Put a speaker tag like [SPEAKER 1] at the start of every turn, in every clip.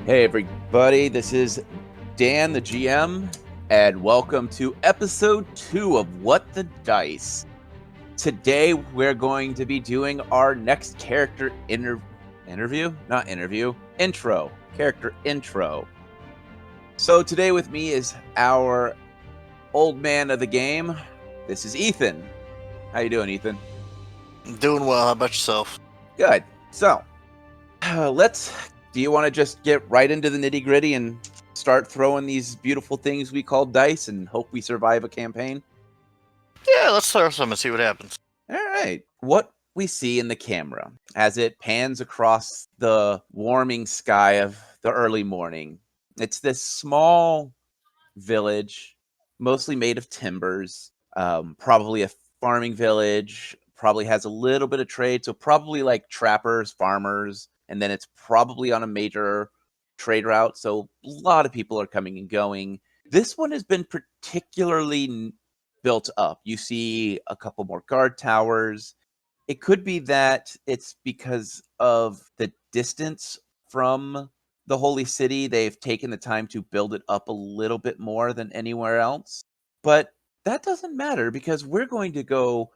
[SPEAKER 1] Hey everybody, this is Dan the GM, and welcome to episode 2 of What the Dice. Today we're going to be doing our next character character intro. So today with me is our old man of the game. This is Ethan. How you doing, Ethan?
[SPEAKER 2] Doing well. How about yourself?
[SPEAKER 1] Good. So, do you want to just get right into the nitty gritty and start throwing these beautiful things we call dice and hope we survive a campaign?
[SPEAKER 2] Yeah, let's throw some and see what happens.
[SPEAKER 1] All right. What we see in the camera as it pans across the warming sky of the early morning, it's this small village, mostly made of timbers, probably a farming village, probably has a little bit of trade, so probably like trappers, farmers, and then it's probably on a major trade route, so a lot of people are coming and going. This one has been particularly built up. You see a couple more guard towers. It could be that it's because of the distance from the holy city. They've taken the time to build it up a little bit more than anywhere else. But that doesn't matter because we're going to go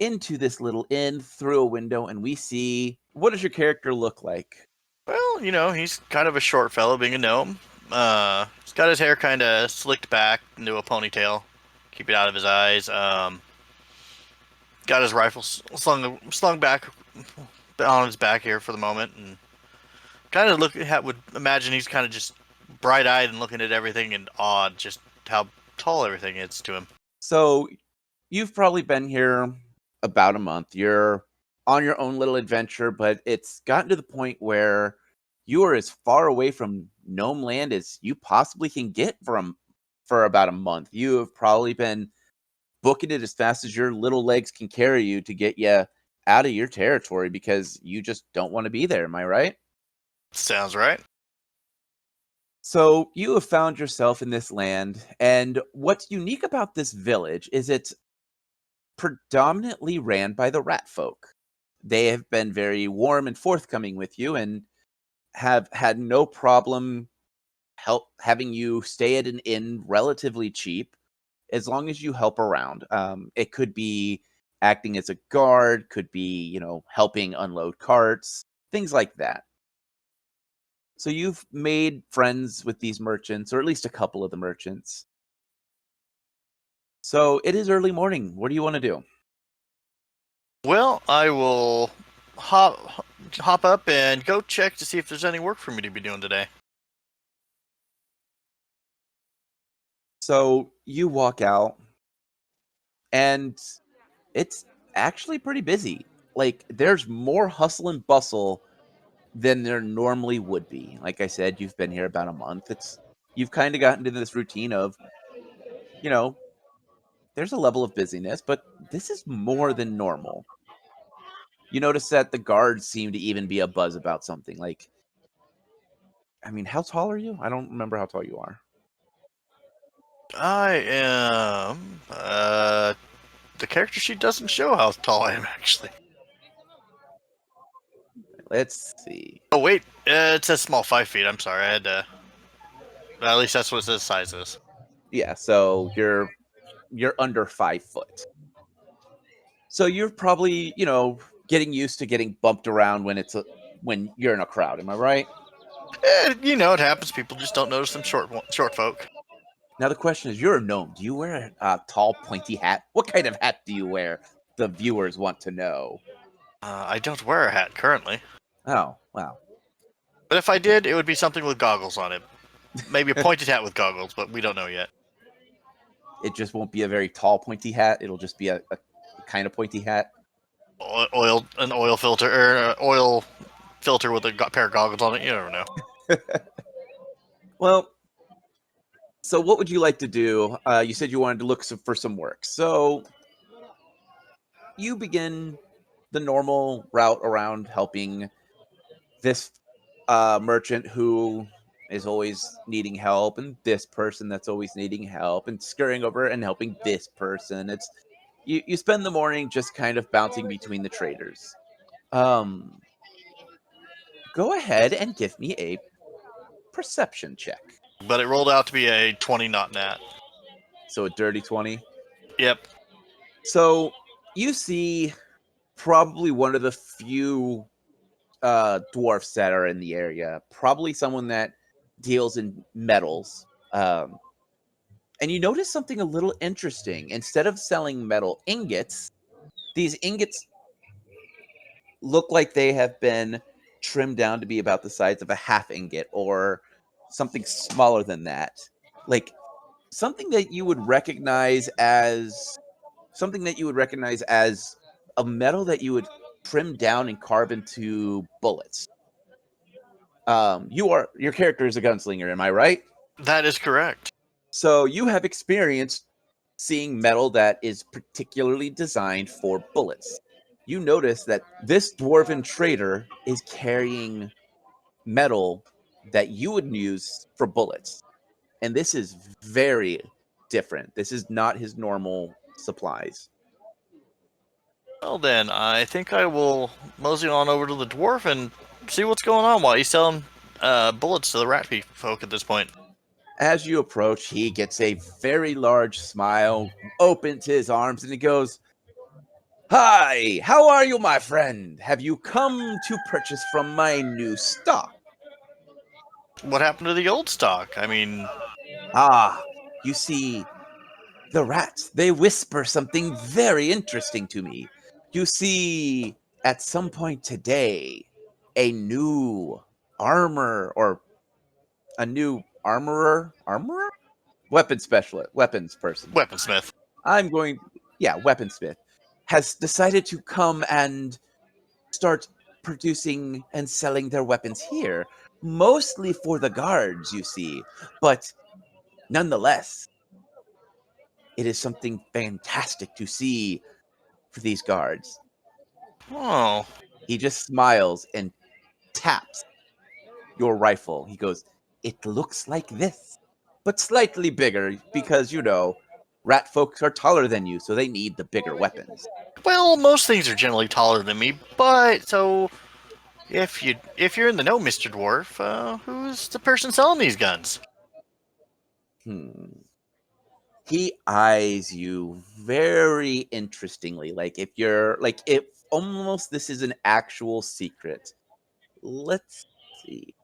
[SPEAKER 1] into this little inn through a window and we see, what does your character look like?
[SPEAKER 2] Well, he's kind of a short fellow, being a gnome. He's got his hair kind of slicked back into a ponytail, keep it out of his eyes. Got his rifle slung back on his back here for the moment, and kind of would imagine he's kind of just bright-eyed and looking at everything and awed just how tall everything is to him.
[SPEAKER 1] So you've probably been here about a month. You're on your own little adventure, but it's gotten to the point where you are as far away from Gnome Land as you possibly can get for about a month. You have probably been booking it as fast as your little legs can carry you to get you out of your territory because you just don't want to be there. Am I right?
[SPEAKER 2] Sounds right.
[SPEAKER 1] So you have found yourself in this land, and what's unique about this village is it's predominantly ran by the rat folk. They have been very warm and forthcoming with you and have had no problem having you stay at an inn relatively cheap as long as you help around. It could be acting as a guard, could be, helping unload carts, things like that. So you've made friends with these merchants, or at least a couple of the merchants. So it is early morning. What do you want to do?
[SPEAKER 2] Well, I will hop up and go check to see if there's any work for me to be doing today.
[SPEAKER 1] So you walk out, and it's actually pretty busy. Like, there's more hustle and bustle than there normally would be. Like I said, you've been here about a month. You've kind of gotten into this routine of, you know, there's a level of busyness, but this is more than normal. You notice that the guards seem to even be a buzz about something. Like, I mean, how tall are you? I don't remember how tall you are.
[SPEAKER 2] I am. The character sheet doesn't show how tall I am, actually.
[SPEAKER 1] Let's see.
[SPEAKER 2] Oh, wait. It says small 5 feet. I'm sorry. I had to. At least that's what it says size is.
[SPEAKER 1] Yeah, so you're under 5 foot. So you're probably, getting used to getting bumped around when you're in a crowd. Am I right?
[SPEAKER 2] It happens. People just don't notice them short folk.
[SPEAKER 1] Now the question is, you're a gnome. Do you wear a tall, pointy hat? What kind of hat do you wear? The viewers want to know.
[SPEAKER 2] I don't wear a hat currently.
[SPEAKER 1] Oh, wow.
[SPEAKER 2] But if I did, it would be something with goggles on it. Maybe a pointed hat with goggles, but we don't know yet.
[SPEAKER 1] It just won't be a very tall, pointy hat. It'll just be a kind of pointy hat.
[SPEAKER 2] An oil filter, or oil filter with a pair of goggles on it. You never know.
[SPEAKER 1] Well, so what would you like to do? You said you wanted to look for some work. So you begin the normal route around helping this merchant who is always needing help, and this person that's always needing help, and scurrying over and helping this person. It's you spend the morning just kind of bouncing between the traders. Go ahead and give me a perception check.
[SPEAKER 2] But it rolled out to be a 20, not nat.
[SPEAKER 1] So a dirty 20.
[SPEAKER 2] Yep.
[SPEAKER 1] So you see probably one of the few dwarfs that are in the area, probably someone that deals in metals. And you notice something a little interesting. Instead of selling metal ingots, these ingots look like they have been trimmed down to be about the size of a half ingot or something smaller than that. Like something that you would recognize as a metal that you would trim down and carve into bullets. Your character is a gunslinger, am I right?
[SPEAKER 2] That is correct.
[SPEAKER 1] So you have experienced seeing metal that is particularly designed for bullets. You notice that this dwarven trader is carrying metal that you would use for bullets. And this is very different. This is not his normal supplies.
[SPEAKER 2] Well then, I think I will mosey on over to the dwarf and see what's going on while he's selling bullets to the rat folk at this point.
[SPEAKER 1] As you approach, he gets a very large smile, opens his arms, and he goes, "Hi, how are you, my friend? Have you come to purchase from my new stock?"
[SPEAKER 2] What happened to the old stock? I mean,
[SPEAKER 1] "Ah, you see, the rats, they whisper something very interesting to me. You see, at some point today, a new armor or a new armorer? Weapon specialist, weapons person.
[SPEAKER 2] weaponsmith.
[SPEAKER 1] I'm going, yeah, weaponsmith has decided to come and start producing and selling their weapons here, mostly for the guards, you see. But nonetheless, it is something fantastic to see for these guards.
[SPEAKER 2] Oh,
[SPEAKER 1] He just smiles and taps your rifle. He goes, "It looks like this, but slightly bigger because, rat folks are taller than you, so they need the bigger weapons."
[SPEAKER 2] well, most things are generally taller than me, but so if you're in the know, Mister Dwarf, who's the person selling these guns?
[SPEAKER 1] Hmm. He eyes you very interestingly, if almost this is an actual secret. Let's see.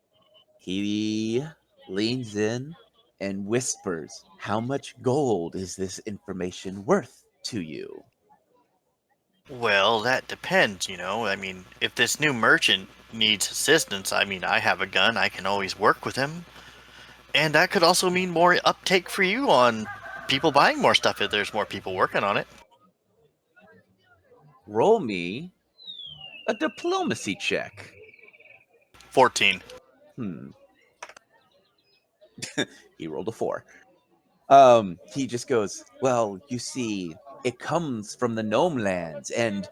[SPEAKER 1] He leans in and whispers, "How much gold is this information worth to you?"
[SPEAKER 2] Well, that depends, you know. I mean, if this new merchant needs assistance, I mean, I have a gun, I can always work with him. And that could also mean more uptake for you on people buying more stuff if there's more people working on it.
[SPEAKER 1] Roll me a diplomacy check.
[SPEAKER 2] 14.
[SPEAKER 1] Hmm. He rolled a 4. He just goes, "Well, you see, it comes from the gnome lands, and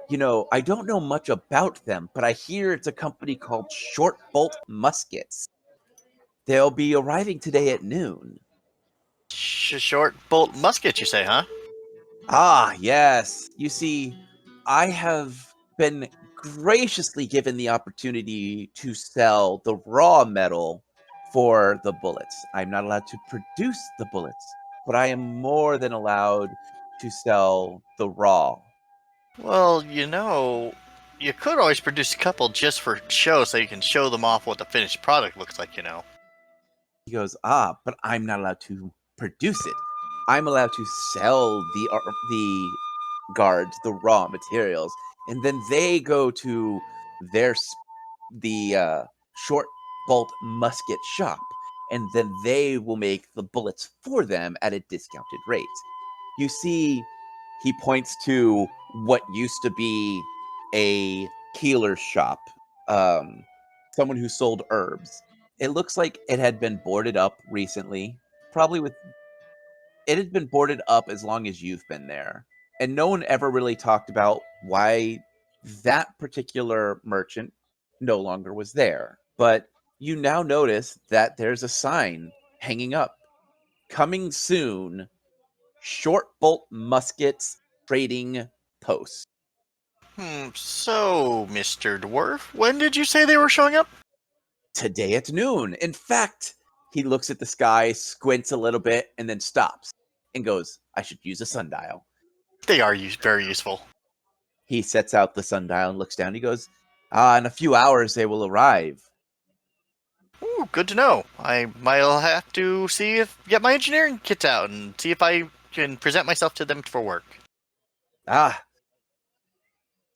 [SPEAKER 1] I don't know much about them, but I hear it's a company called Short Bolt Muskets. They'll be arriving today at noon."
[SPEAKER 2] Short bolt musket, you say, huh?
[SPEAKER 1] Ah, yes. You see, I have been graciously given the opportunity to sell the raw metal for the bullets. I'm not allowed to produce the bullets, but I am more than allowed to sell the raw.
[SPEAKER 2] Well, you know, you could always produce a couple just for show so you can show them off what the finished product looks like, you know.
[SPEAKER 1] He goes, "Ah, but I'm not allowed to produce it. I'm allowed to sell the guards the raw materials, and then they go to the short bolt musket shop, and then they will make the bullets for them at a discounted rate." You see, he points to what used to be a healer shop, um, someone who sold herbs. It looks like it had been boarded up recently, probably with it had been boarded up as long as you've been there. And no one ever really talked about why that particular merchant no longer was there. But you now notice that there's a sign hanging up. "Coming soon, Short Bolt Muskets Trading Post."
[SPEAKER 2] So, Mr. Dwarf, when did you say they were showing up?
[SPEAKER 1] Today at noon. In fact, he looks at the sky, squints a little bit, and then stops and goes, I should use a sundial.
[SPEAKER 2] They are very useful.
[SPEAKER 1] He sets out the sundial and looks down. He goes, in a few hours they will arrive.
[SPEAKER 2] Ooh, good to know. I might have to get my engineering kits out and see if I can present myself to them for work.
[SPEAKER 1] Ah,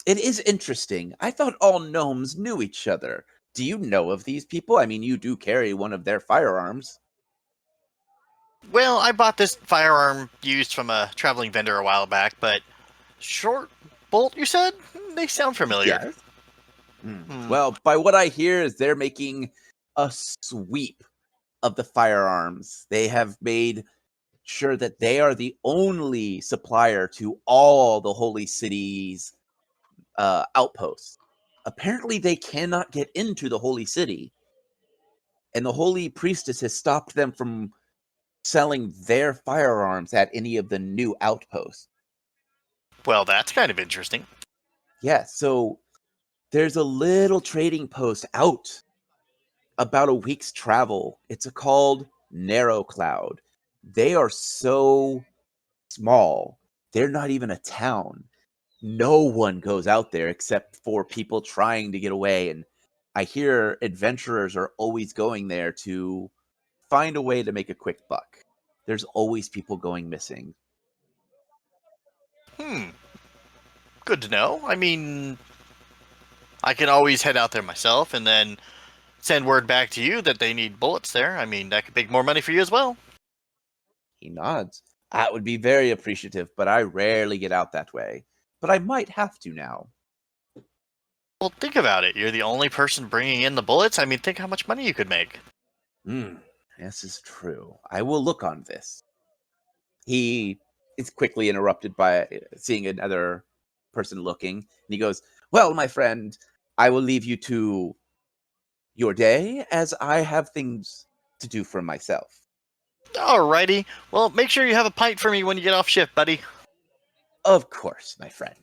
[SPEAKER 1] it is interesting. I thought all gnomes knew each other. Do you know of these people? I mean, you do carry one of their firearms.
[SPEAKER 2] Well, I bought this firearm used from a traveling vendor a while back, but short bolt, you said? They sound familiar.
[SPEAKER 1] Yes.
[SPEAKER 2] Hmm.
[SPEAKER 1] Well, by what I hear is they're making a sweep of the firearms. They have made sure that they are the only supplier to all the holy city's outposts. Apparently, they cannot get into the holy city, and the holy priestess has stopped them from selling their firearms at any of the new outposts.
[SPEAKER 2] Well, that's kind of interesting.
[SPEAKER 1] Yeah, so there's a little trading post out about a week's travel. It's called Narrow Cloud. They are so small. They're not even a town. No one goes out there except for people trying to get away. And I hear adventurers are always going there to find a way to make a quick buck. There's always people going missing.
[SPEAKER 2] Hmm. Good to know. I mean, I can always head out there myself and then send word back to you that they need bullets there. I mean, that could make more money for you as well.
[SPEAKER 1] He nods. That would be very appreciative, but I rarely get out that way. But I might have to now.
[SPEAKER 2] Well, think about it. You're the only person bringing in the bullets. I mean, think how much money you could make.
[SPEAKER 1] This is true. I will look on this. He is quickly interrupted by seeing another person looking, and he goes, well, my friend, I will leave you to your day, as I have things to do for myself.
[SPEAKER 2] Alrighty. Well, make sure you have a pint for me when you get off shift, buddy.
[SPEAKER 1] Of course, my friend.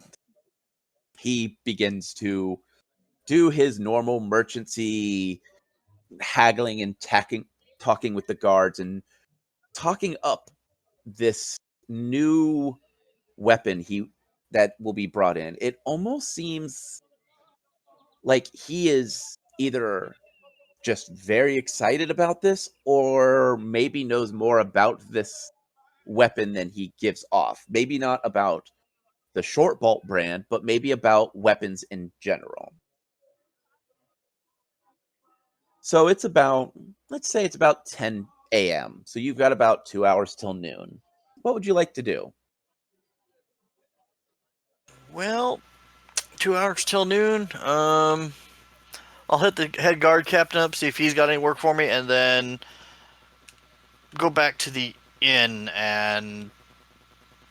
[SPEAKER 1] He begins to do his normal merchancy haggling and talking with the guards and talking up this new weapon that will be brought in. It almost seems like he is either just very excited about this or maybe knows more about this weapon than he gives off. Maybe not about the short bolt brand, but maybe about weapons in general. So let's say it's about 10 a.m. So you've got about 2 hours till noon. What would you like to do?
[SPEAKER 2] Well, 2 hours till noon. I'll hit the head guard captain up, see if he's got any work for me, and then go back to the inn and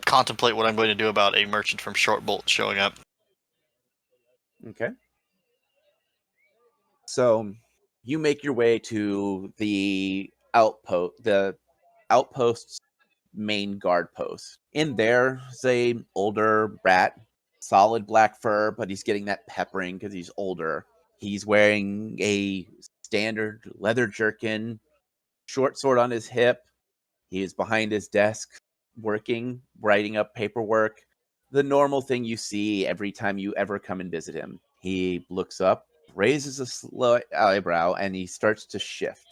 [SPEAKER 2] contemplate what I'm going to do about a merchant from Short Bolt showing up.
[SPEAKER 1] Okay. So you make your way to the outpost's main guard post. In there's a older rat, solid black fur, but he's getting that peppering because he's older. He's wearing a standard leather jerkin, short sword on his hip. He is behind his desk, working, writing up paperwork. The normal thing you see every time you ever come and visit him. He looks up, raises a slow eyebrow, and he starts to shift.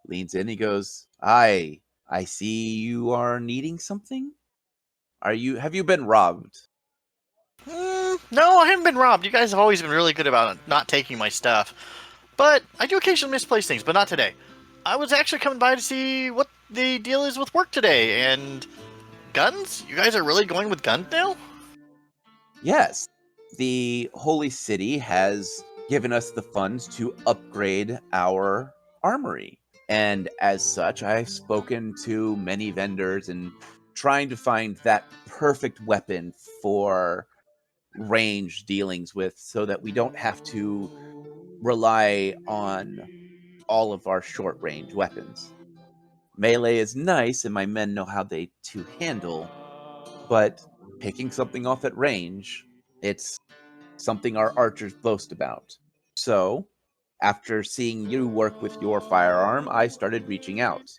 [SPEAKER 1] Leans in, he goes, I see you are needing something? Have you been robbed?
[SPEAKER 2] No, I haven't been robbed. You guys have always been really good about not taking my stuff. But I do occasionally misplace things, but not today. I was actually coming by to see what the deal is with work today, and guns? You guys are really going with guns now?
[SPEAKER 1] Yes. The Holy City has given us the funds to upgrade our armory. And as such, I've spoken to many vendors and trying to find that perfect weapon for range dealings with so that we don't have to rely on all of our short range weapons. Melee is nice and my men know how they to handle, but picking something off at range, it's something our archers boast about. So, After seeing you work with your firearm, I started reaching out.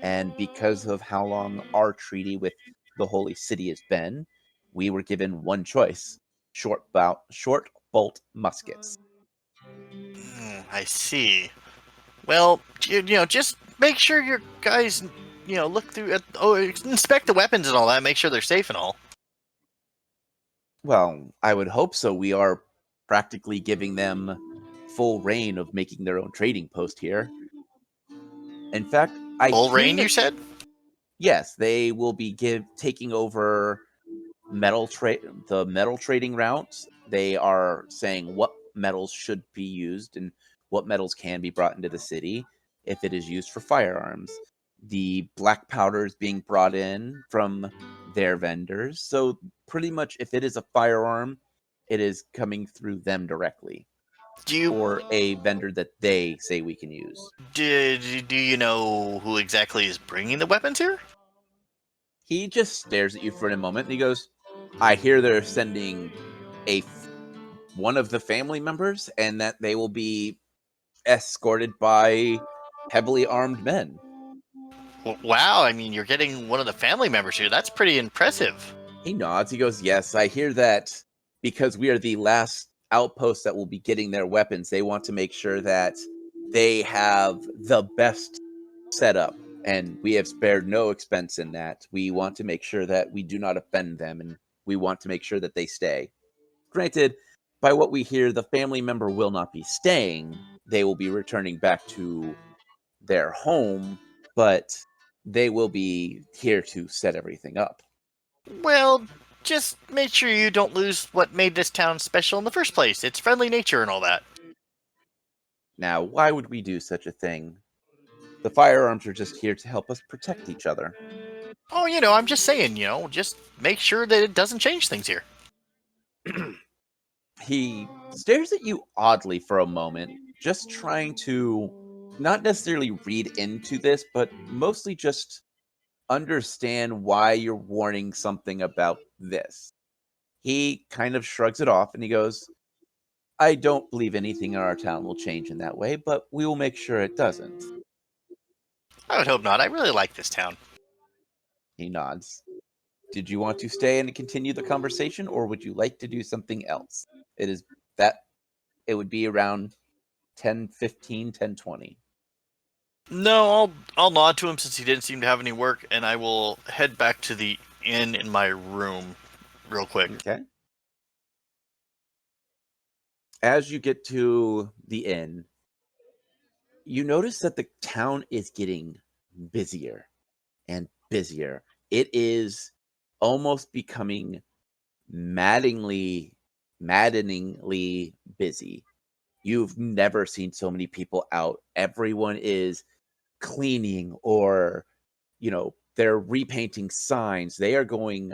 [SPEAKER 1] And because of how long our treaty with the Holy City has been, we were given one choice: short bolt muskets.
[SPEAKER 2] I see. Well, just make sure your guys, look through, inspect the weapons and all that, make sure they're safe and all.
[SPEAKER 1] Well, I would hope so. We are practically giving them full reign of making their own trading post here. In fact, I
[SPEAKER 2] Full
[SPEAKER 1] hear
[SPEAKER 2] rain,
[SPEAKER 1] that
[SPEAKER 2] you said?
[SPEAKER 1] yes, they will be taking over the metal trading routes. They are saying what metals should be used and what metals can be brought into the city if it is used for firearms. The black powder is being brought in from their vendors. So pretty much if it is a firearm, it is coming through them directly
[SPEAKER 2] Do you
[SPEAKER 1] or a vendor that they say we can use.
[SPEAKER 2] do you know who exactly is bringing the weapons here?
[SPEAKER 1] He just stares at you for a moment and he goes, I hear they're sending one of the family members and that they will be escorted by heavily armed men.
[SPEAKER 2] Wow, I mean, you're getting one of the family members here. That's pretty impressive.
[SPEAKER 1] He nods. He goes, yes, I hear that because we are the last outpost that will be getting their weapons. They want to make sure that they have the best setup, and we have spared no expense in that. We want to make sure that we do not offend them, and we want to make sure that they stay. Granted, by what we hear, the family member will not be staying. They will be returning back to their home, but they will be here to set everything up.
[SPEAKER 2] Well, just make sure you don't lose what made this town special in the first place. Its friendly nature and all that.
[SPEAKER 1] Now, why would we do such a thing? The firearms are just here to help us protect each other.
[SPEAKER 2] Oh, I'm just saying, just make sure that it doesn't change things here.
[SPEAKER 1] He stares at you oddly for a moment, just trying to not necessarily read into this, but mostly just understand why you're warning something about this. He kind of shrugs it off and he goes, I don't believe anything in our town will change in that way, but we will make sure it doesn't.
[SPEAKER 2] I would hope not. I really like this town.
[SPEAKER 1] He nods. Did you want to stay and continue the conversation, or would you like to do something else? It is that it would be around 10:15, 10:20.
[SPEAKER 2] No, I'll nod to him since he didn't seem to have any work, and I will head back to the inn in my room real quick.
[SPEAKER 1] Okay. As you get to the inn, you notice that the town is getting busier and busier. It is almost becoming maddeningly busy. You've never seen so many people out. Everyone is cleaning or, they're repainting signs. They are going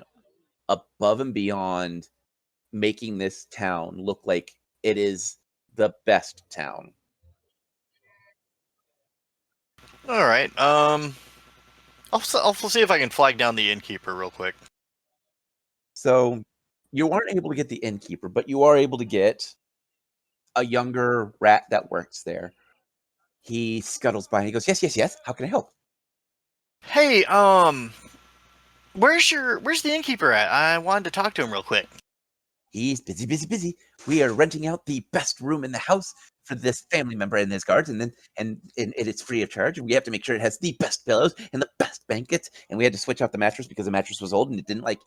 [SPEAKER 1] above and beyond making this town look like it is the best town.
[SPEAKER 2] All right. I'll see if I can flag down the innkeeper real quick.
[SPEAKER 1] So you aren't able to get the innkeeper, but you are able to get a younger rat that works there. He scuttles by and he goes, yes, yes, yes. How can I help?
[SPEAKER 2] Hey, where's the innkeeper at? I wanted to talk to him real quick.
[SPEAKER 1] He's busy, busy, busy. We are renting out the best room in the house for this family member and his guards, and it's free of charge. We have to make sure it has the best pillows and the best blankets. And we had to switch out the mattress because the mattress was old and it didn't like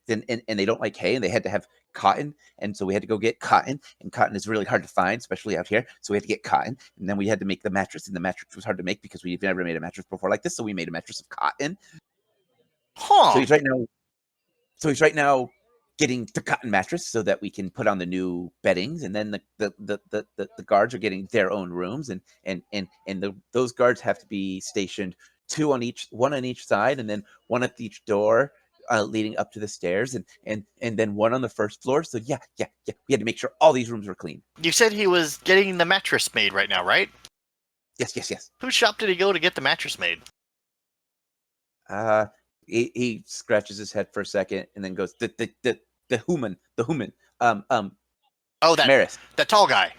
[SPEAKER 1] and they don't like hay, and they had to have cotton, and so we had to go get cotton, and cotton is really hard to find, especially out here. So we had to get cotton, and then we had to make the mattress, and the mattress was hard to make because we've never made a mattress before like this. So we made a mattress of cotton. So
[SPEAKER 2] Huh.
[SPEAKER 1] he's right now getting the cotton mattress so that we can put on the new beddings, and then the guards are getting their own rooms, and those guards have to be stationed one on each side, and then one at each door leading up to the stairs, and then one on the first floor. So yeah, we had to make sure all these rooms were clean.
[SPEAKER 2] You said he was getting the mattress made right now, right?
[SPEAKER 1] Yes, yes, yes.
[SPEAKER 2] Whose shop did he go to get the mattress made?
[SPEAKER 1] Uh, he scratches his head for a second and then goes the human
[SPEAKER 2] Oh, that
[SPEAKER 1] Maris.
[SPEAKER 2] that tall guy.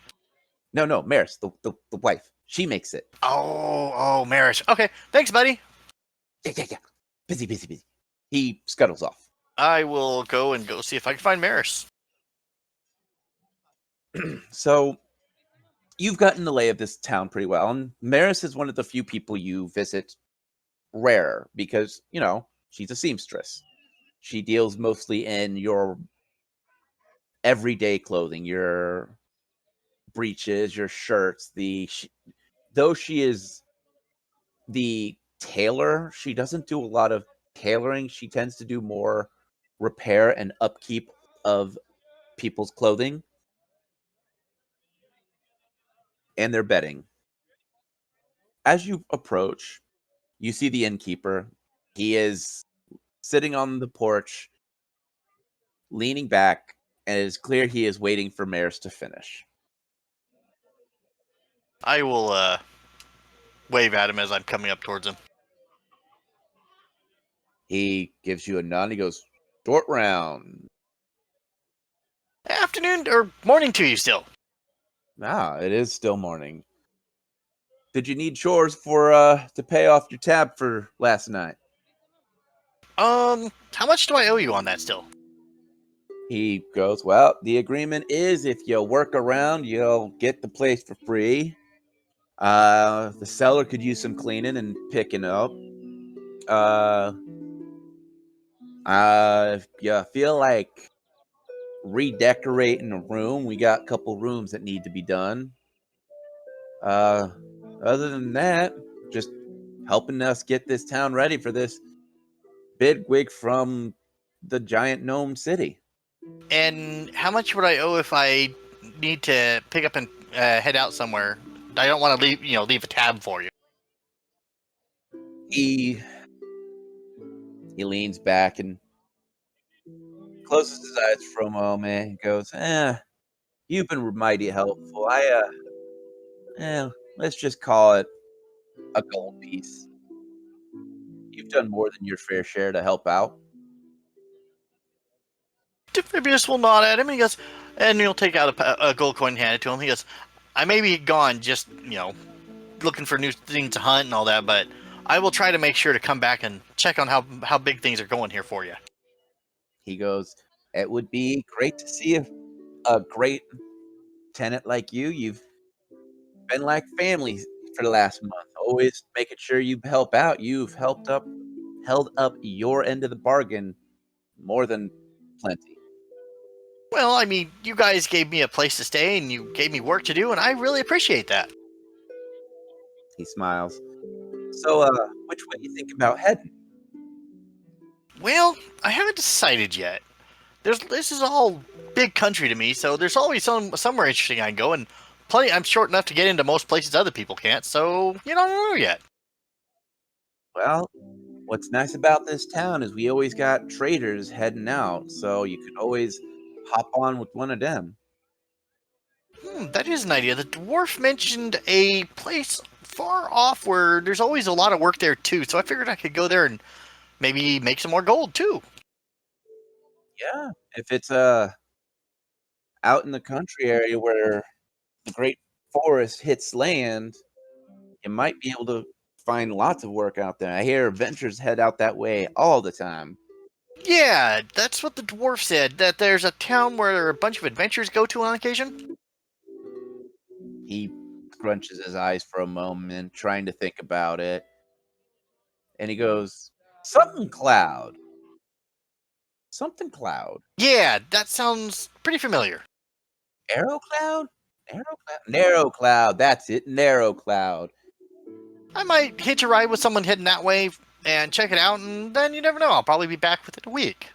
[SPEAKER 1] No, Maris, the wife. She makes it.
[SPEAKER 2] Oh, Marish. Okay, thanks, buddy.
[SPEAKER 1] Yeah. Busy. He scuttles off.
[SPEAKER 2] I will go see if I can find Marish.
[SPEAKER 1] So you've gotten the lay of this town pretty well, and Maris is one of the few people you visit rare because, she's a seamstress. She deals mostly in your everyday clothing, your breeches, your shirts, though she is the tailor, she doesn't do a lot of tailoring. She tends to do more repair and upkeep of people's clothing and their bedding. As you approach, you see the innkeeper. He is sitting on the porch, leaning back, and it is clear he is waiting for Maris to finish.
[SPEAKER 2] I will wave at him as I'm coming up towards him.
[SPEAKER 1] He gives you a nod. He goes, "Short round."
[SPEAKER 2] Afternoon or morning to you still.
[SPEAKER 1] It is still morning. Did you need chores to pay off your tab for last night?
[SPEAKER 2] How much do I owe you on that still?
[SPEAKER 1] He goes, "Well, the agreement is if you work around, you'll get the place for free. The cellar could use some cleaning and picking up. Uh, if you feel like redecorating a room, we got a couple rooms that need to be done. Uh, other than that, just helping us get this town ready for this bigwig from the giant gnome city."
[SPEAKER 2] And how much would I owe if I need to pick up and head out somewhere? I don't want to leave a tab for you.
[SPEAKER 1] He leans back and closes his eyes for a moment and goes, "You've been mighty helpful. Let's just call it a gold piece. You've done more than your fair share to help out."
[SPEAKER 2] Amphibious will nod at him and he goes, and he'll take out a gold coin and hand it to him. He goes, I may be gone just, looking for new things to hunt and all that, but I will try to make sure to come back and check on how big things are going here for you.
[SPEAKER 1] He goes, "It would be great to see a great tenant like you. You've been like family for the last month, always making sure you help out. You've held up your end of the bargain more than plenty."
[SPEAKER 2] Well, I mean, you guys gave me a place to stay and you gave me work to do, and I really appreciate that.
[SPEAKER 1] He smiles. "So, which way you think about heading?"
[SPEAKER 2] Well, I haven't decided yet. This is all big country to me, so there's always somewhere interesting I can go, and plenty. I'm short enough to get into most places other people can't, so you don't know yet.
[SPEAKER 1] Well, what's nice about this town is we always got traders heading out, so you could always hop on with one of them.
[SPEAKER 2] That is an idea. The dwarf mentioned a place far off where there's always a lot of work there too, so I figured I could go there and maybe make some more gold too.
[SPEAKER 1] Yeah, if it's out in the country area where the great forest hits land, you might be able to find lots of work out there. I hear adventurers head out that way all the time.
[SPEAKER 2] Yeah, that's what the dwarf said. That there's a town where a bunch of adventurers go to on occasion.
[SPEAKER 1] He scrunches his eyes for a moment, trying to think about it, and he goes, "Something cloud. Something cloud.
[SPEAKER 2] Yeah, that sounds pretty familiar.
[SPEAKER 1] Arrow cloud? Narrow cloud? Narrow cloud. That's it. Narrow cloud."
[SPEAKER 2] I might hitch a ride with someone heading that way and check it out, and then you never know. I'll probably be back within a week.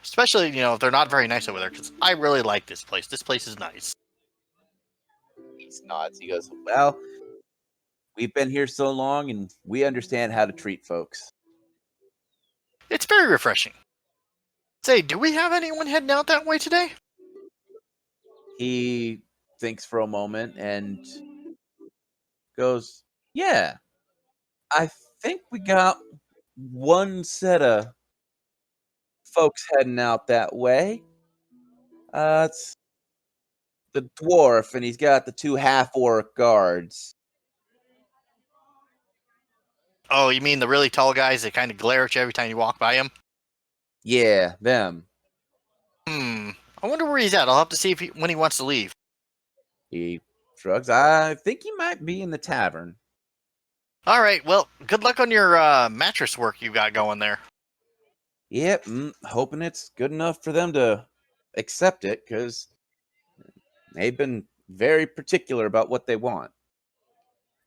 [SPEAKER 2] Especially, if they're not very nice over there, because I really like this place. This place is nice.
[SPEAKER 1] He nods. He goes, "Well, we've been here so long and we understand how to treat folks."
[SPEAKER 2] It's very refreshing. Say, do we have anyone heading out that way today?
[SPEAKER 1] He thinks for a moment and goes, "Yeah, I think we got one set of folks heading out that way. It's the dwarf, and he's got the two half-orc guards.
[SPEAKER 2] Oh, you mean the really tall guys that kind of glare at you every time you walk by him?
[SPEAKER 1] Yeah, them.
[SPEAKER 2] I wonder where he's at. I'll have to see when he wants to leave.
[SPEAKER 1] He shrugs. I think he might be in the tavern.
[SPEAKER 2] All right. Well, good luck on your mattress work you got going there.
[SPEAKER 1] Yep, hoping it's good enough for them to accept it, because they've been very particular about what they want.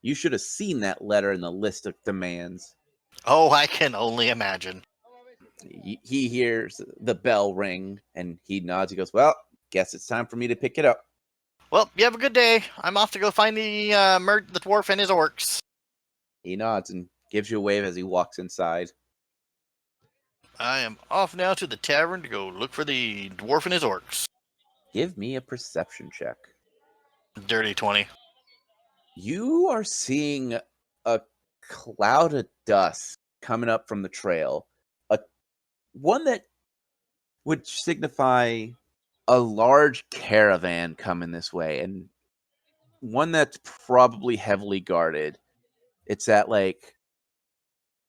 [SPEAKER 1] You should have seen that letter in the list of demands.
[SPEAKER 2] Oh, I can only imagine.
[SPEAKER 1] He hears the bell ring, and he nods. He goes, well, guess it's time for me to pick it up.
[SPEAKER 2] Well, you have a good day. I'm off to go find the the dwarf and his orcs.
[SPEAKER 1] He nods and gives you a wave as he walks inside.
[SPEAKER 2] I am off now to the tavern to go look for the dwarf and his orcs.
[SPEAKER 1] Give me a perception check.
[SPEAKER 2] Dirty 20.
[SPEAKER 1] You are seeing a cloud of dust coming up from the trail. One that would signify a large caravan coming this way, and one that's probably heavily guarded. It's that, like,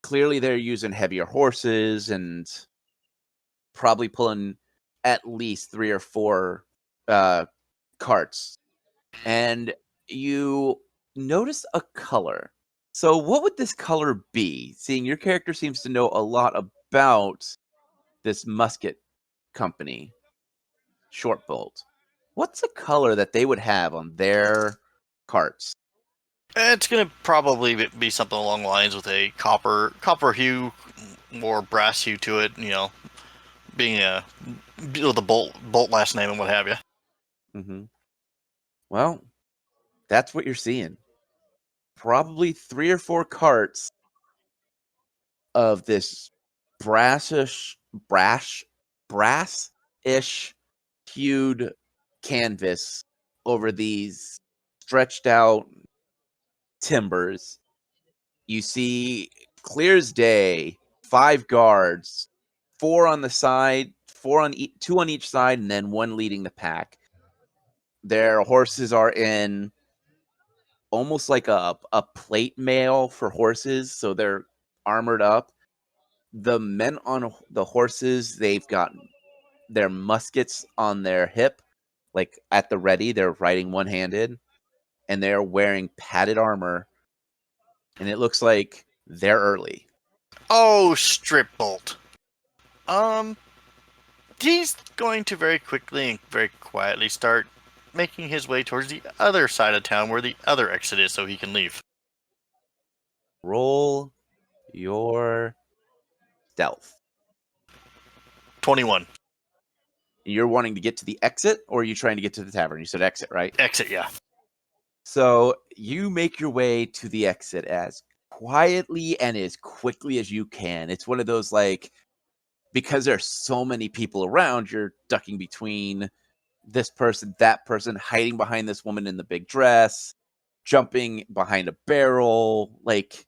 [SPEAKER 1] clearly they're using heavier horses and probably pulling at least 3 or 4 carts. And you notice a color. So what would this color be? Seeing your character seems to know a lot about this musket company, Shortbolt. What's a color that they would have on their carts?
[SPEAKER 2] It's gonna probably be something along the lines with a copper hue, more brass hue to it. You know, being the bolt last name and what have you.
[SPEAKER 1] Mm-hmm. Well, that's what you're seeing. Probably 3 or 4 carts of this brassish, brass-ish hued canvas over these stretched out timbers. You see clear as day, 5 guards, 4 on the side, 2 on each side, and then 1 leading the pack. Their horses are in almost like a plate mail for horses, so they're armored up. The men on the horses, they've got their muskets on their hip, like at the ready. They're riding one-handed, and they're wearing padded armor, and it looks like they're early.
[SPEAKER 2] Oh, strip bolt. He's going to very quickly and very quietly start making his way towards the other side of town where the other exit is so he can leave.
[SPEAKER 1] Roll your stealth.
[SPEAKER 2] 21.
[SPEAKER 1] You're wanting to get to the exit, or are you trying to get to the tavern? You said exit, right?
[SPEAKER 2] Exit, yeah.
[SPEAKER 1] So you make your way to the exit as quietly and as quickly as you can. It's one of those, like, because there's so many people around, you're ducking between this person, that person, hiding behind this woman in the big dress, jumping behind a barrel. Like,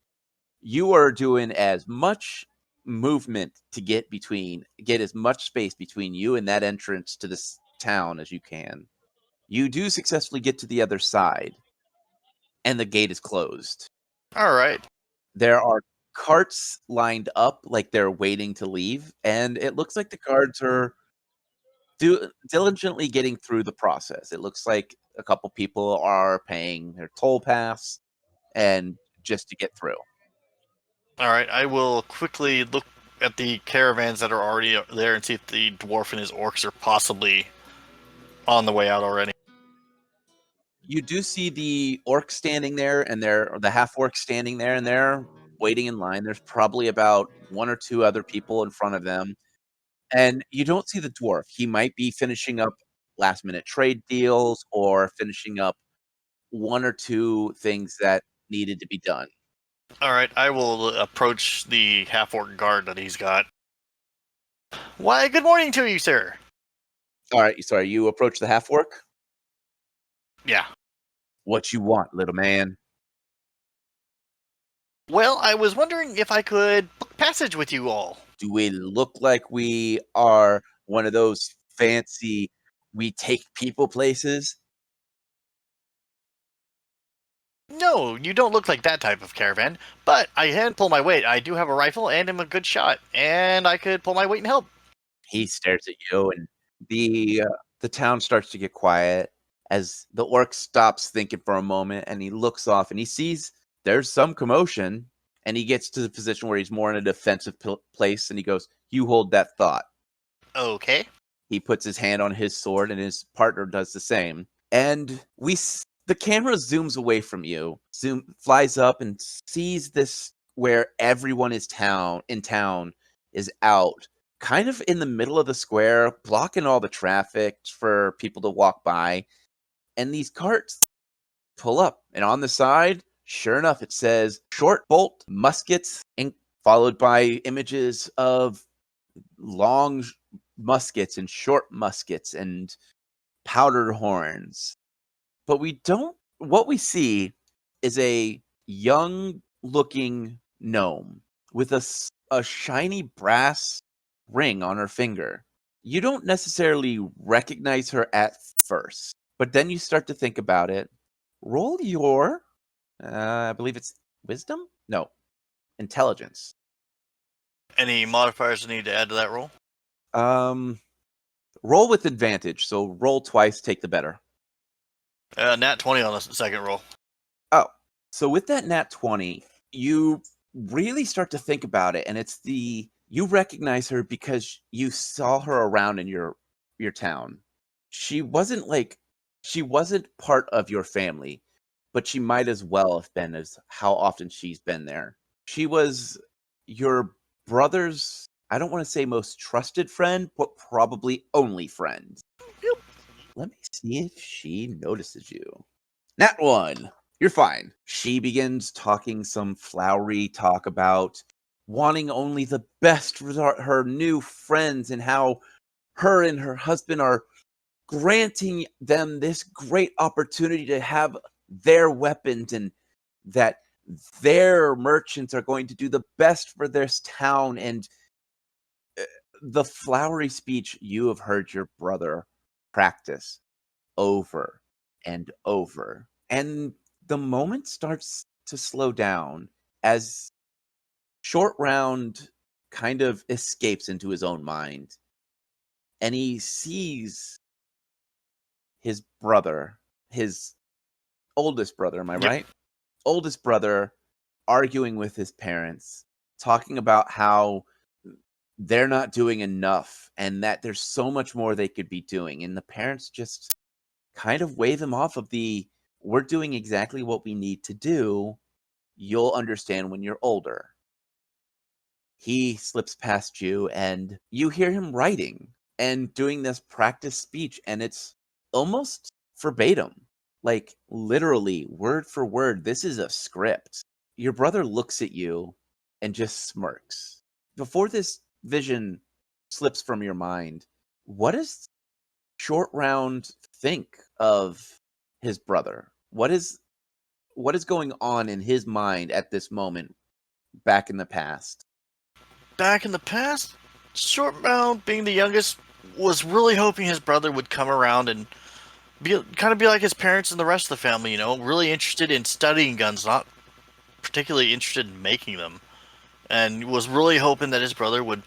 [SPEAKER 1] you are doing as much movement to get as much space between you and that entrance to this town as you can. You do successfully get to the other side, and the gate is closed.
[SPEAKER 2] All right.
[SPEAKER 1] There are carts lined up like they're waiting to leave, and it looks like the guards are diligently getting through the process. It looks like a couple people are paying their toll pass and just to get through.
[SPEAKER 2] All right. I will quickly look at the caravans that are already there and see if the dwarf and his orcs are possibly on the way out already.
[SPEAKER 1] You do see the orc standing there, and the half orc standing there, and they're waiting in line. There's probably about 1 or 2 other people in front of them. And you don't see the dwarf. He might be finishing up last minute trade deals or finishing up 1 or 2 things that needed to be done.
[SPEAKER 2] All right. I will approach the half orc guard that he's got. Why, good morning to you, sir.
[SPEAKER 1] All right, sorry, you approach the half orc.
[SPEAKER 2] Yeah.
[SPEAKER 1] What you want, little man?
[SPEAKER 2] Well, I was wondering if I could book passage with you all.
[SPEAKER 1] Do we look like we are one of those fancy we take people places?
[SPEAKER 2] No, you don't look like that type of caravan, but I can pull my weight. I do have a rifle and am a good shot, and I could pull my weight and help.
[SPEAKER 1] He stares at you, and the town starts to get quiet as the orc stops thinking for a moment, and he looks off and he sees there's some commotion, and he gets to the position where he's more in a defensive place, and he goes, "You hold that thought."
[SPEAKER 2] Okay.
[SPEAKER 1] He puts his hand on his sword, and his partner does the same. And the camera zooms away from you, flies up, and sees this where everyone in town is out, kind of in the middle of the square, blocking all the traffic for people to walk by. And these carts pull up, and on the side, sure enough, it says short bolt muskets, and followed by images of long muskets and short muskets and powder horns. But what we see is a young looking gnome with a shiny brass ring on her finger. You don't necessarily recognize her at first, but then you start to think about it. Roll your, I believe it's wisdom? No, intelligence.
[SPEAKER 2] Any modifiers I need to add to that roll?
[SPEAKER 1] Um, Roll with advantage. So roll twice, take the better.
[SPEAKER 2] Nat 20 on the second roll.
[SPEAKER 1] Oh, so with that nat 20, you really start to think about it, and you recognize her because you saw her around in your town. She wasn't part of your family, but she might as well have been as how often she's been there. She was your brother's, I don't want to say most trusted friend, but probably only friend.
[SPEAKER 2] Yep.
[SPEAKER 1] Let me see if she notices you. Nat 1. You're fine. She begins talking some flowery talk about wanting only the best for her new friends and how her and her husband are granting them this great opportunity to have their weapons, and that their merchants are going to do the best for this town. And the flowery speech you have heard your brother practice over and over. And the moment starts to slow down as Short Round kind of escapes into his own mind. And he sees his brother, his oldest brother, am I
[SPEAKER 2] Yep.
[SPEAKER 1] right? Oldest brother arguing with his parents, talking about how they're not doing enough and that there's so much more they could be doing. And the parents just kind of wave him off of we're doing exactly what we need to do. You'll understand when you're older. He slips past you and you hear him writing and doing this practice speech, and it's almost verbatim, like literally word for word. This is a script. Your brother looks at you and just smirks. Before this vision slips from your mind, what does Short Round think of his brother? What is going on in his mind at this moment back in the past?
[SPEAKER 2] Back in the past, Short Round, being the youngest, was really hoping his brother would come around and be like his parents and the rest of the family, really interested in studying guns, not particularly interested in making them. And was really hoping that his brother would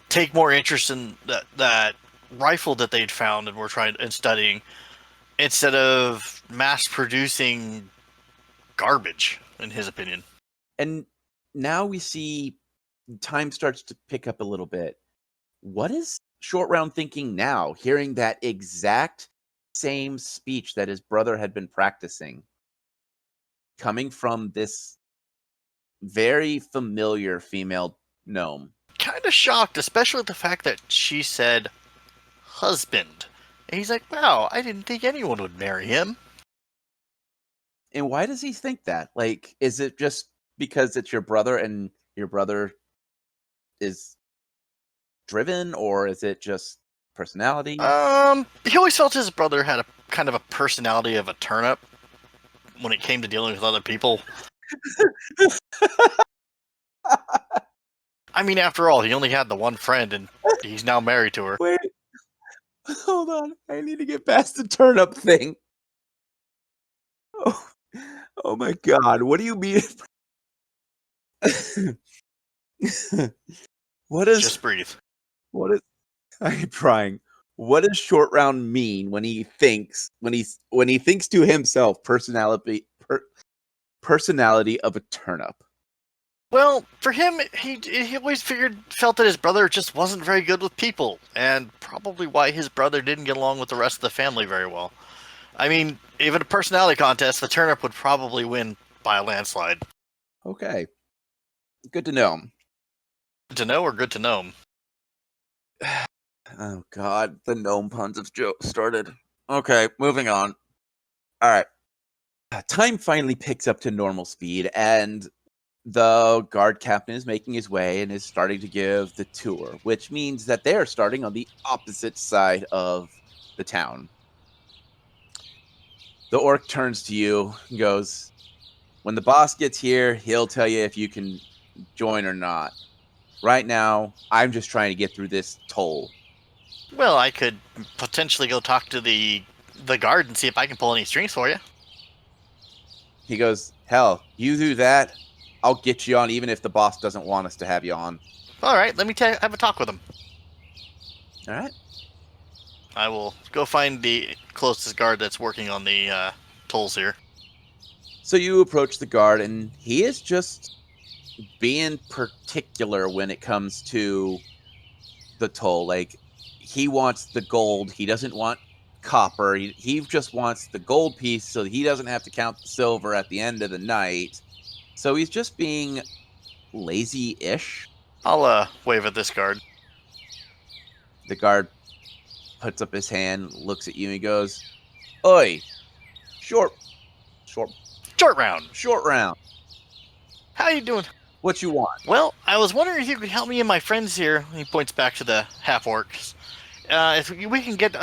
[SPEAKER 2] take more interest in that rifle that they'd found and were trying and studying, instead of mass producing garbage, in his opinion.
[SPEAKER 1] And now we see time starts to pick up a little bit. What is Short Round thinking now, hearing that exact same speech that his brother had been practicing coming from this very familiar female gnome?
[SPEAKER 2] Kind of shocked, especially at the fact that she said husband. And he's like, wow, I didn't think anyone would marry him.
[SPEAKER 1] And why does he think that? Like, is it just because it's your brother and your brother is driven, or is it just personality?
[SPEAKER 2] He always felt his brother had a kind of a personality of a turnip when it came to dealing with other people. I mean, after all, he only had the one friend, and he's now married to her.
[SPEAKER 1] Wait, hold on. I need to get past the turnip thing. Oh, Oh my god, what do you mean? What is
[SPEAKER 2] Just breathe.
[SPEAKER 1] what is I'm trying. What does short round mean when he thinks to himself personality of a turnip?
[SPEAKER 2] Well, for him, he always felt that his brother just wasn't very good with people, and probably why his brother didn't get along with the rest of the family very well. I mean, even a personality contest, the turnip would probably win by a landslide.
[SPEAKER 1] Okay. Good to know.
[SPEAKER 2] Good to know or good to know?
[SPEAKER 1] Oh god, the gnome puns have started. Okay, moving on. All right. Time finally picks up to normal speed, and the guard captain is making his way and is starting to give the tour, which means that they are starting on the opposite side of the town. The orc turns to you and goes, "When the boss gets here, he'll tell you if you can join or not. Right now, I'm just trying to get through this toll."
[SPEAKER 2] Well, I could potentially go talk to the guard and see if I can pull any strings for you.
[SPEAKER 1] He goes, "Hell, you do that, I'll get you on even if the boss doesn't want us to have you on."
[SPEAKER 2] All right, let me have a talk with him.
[SPEAKER 1] All right.
[SPEAKER 2] I will go find the closest guard that's working on the tolls here.
[SPEAKER 1] So you approach the guard, and he is just being particular when it comes to the toll. Like, he wants the gold. He doesn't want copper. He just wants the gold piece so he doesn't have to count the silver at the end of the night. So he's just being lazy-ish.
[SPEAKER 2] I'll wave at this guard.
[SPEAKER 1] The guard puts up his hand, looks at you, and he goes, "Oi, short, short,
[SPEAKER 2] Short round.
[SPEAKER 1] short round.
[SPEAKER 2] How you doing?
[SPEAKER 1] What you want?"
[SPEAKER 2] Well, I was wondering if you could help me and my friends here. He points back to the half orcs. If we can get,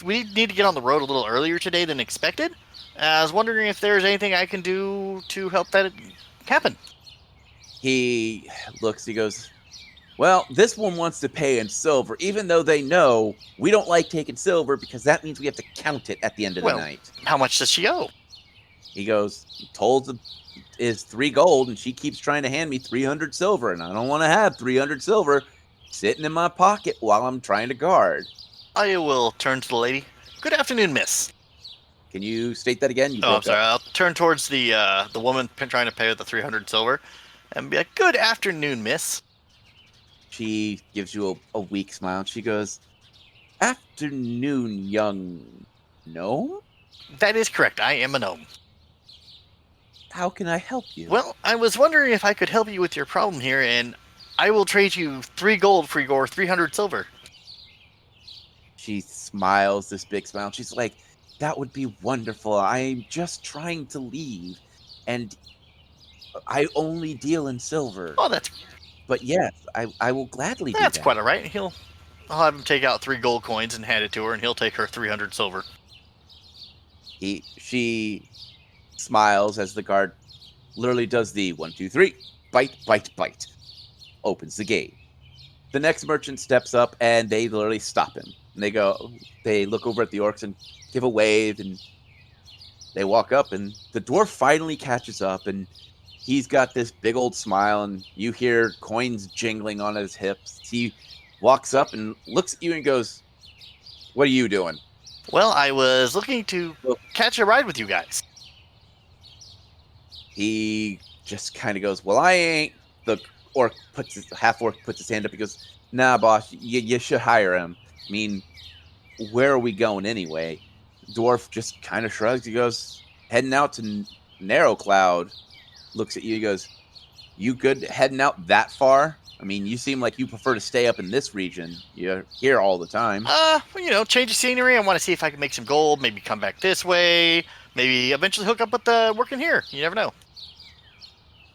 [SPEAKER 2] we need to get on the road a little earlier today than expected. I was wondering if there's anything I can do to help that happen.
[SPEAKER 1] He looks, he goes, "Well, this one wants to pay in silver, even though they know we don't like taking silver because that means we have to count it at the end of the
[SPEAKER 2] Well,
[SPEAKER 1] night."
[SPEAKER 2] how much does she owe?
[SPEAKER 1] He goes, "Told is 3 gold, and she keeps trying to hand me 300 silver, and I don't want to have 300 silver sitting in my pocket while I'm trying to guard."
[SPEAKER 2] I will turn to the lady. Good afternoon, miss.
[SPEAKER 1] Can you state that again? You
[SPEAKER 2] Oh, I'm
[SPEAKER 1] broke
[SPEAKER 2] sorry.
[SPEAKER 1] up.
[SPEAKER 2] I'll turn towards the woman trying to pay her the 300 silver, and be like, "Good afternoon, miss."
[SPEAKER 1] She gives you a weak smile. She goes, "Afternoon, young gnome.
[SPEAKER 2] That is correct. I am a gnome.
[SPEAKER 1] How can I help you?"
[SPEAKER 2] Well, I was wondering if I could help you with your problem here, and I will trade you 3 gold for your 300 silver.
[SPEAKER 1] She smiles this big smile. She's like, "That would be wonderful. I'm just trying to leave, and I only deal in silver.
[SPEAKER 2] Oh, that's
[SPEAKER 1] But yes, I will gladly do
[SPEAKER 2] that's
[SPEAKER 1] that."
[SPEAKER 2] quite all right. I'll have him take out 3 gold coins and hand it to her, and he'll take her 300 silver.
[SPEAKER 1] She smiles as the guard literally does the 1, 2, 3, bite, bite, bite, opens the gate. The next merchant steps up and they literally stop him. And they look over at the orcs and give a wave, and they walk up, and the dwarf finally catches up, and he's got this big old smile, and you hear coins jingling on his hips. He walks up and looks at you and goes, "What are you doing?"
[SPEAKER 2] Well, I was looking to catch a ride with you guys.
[SPEAKER 1] He just kind of goes, "Well, I ain't." The half orc puts his hand up. He goes, "Nah, boss, you should hire him. I mean, where are we going anyway?" Dwarf just kind of shrugs. He goes, "Heading out to Narrow Cloud." Looks at you. He goes, "You good heading out that far? I mean, you seem like you prefer to stay up in this region. You're here all the time."
[SPEAKER 2] Well, change of scenery. I want to see if I can make some gold. Maybe come back this way. Maybe eventually hook up with working here. You never know.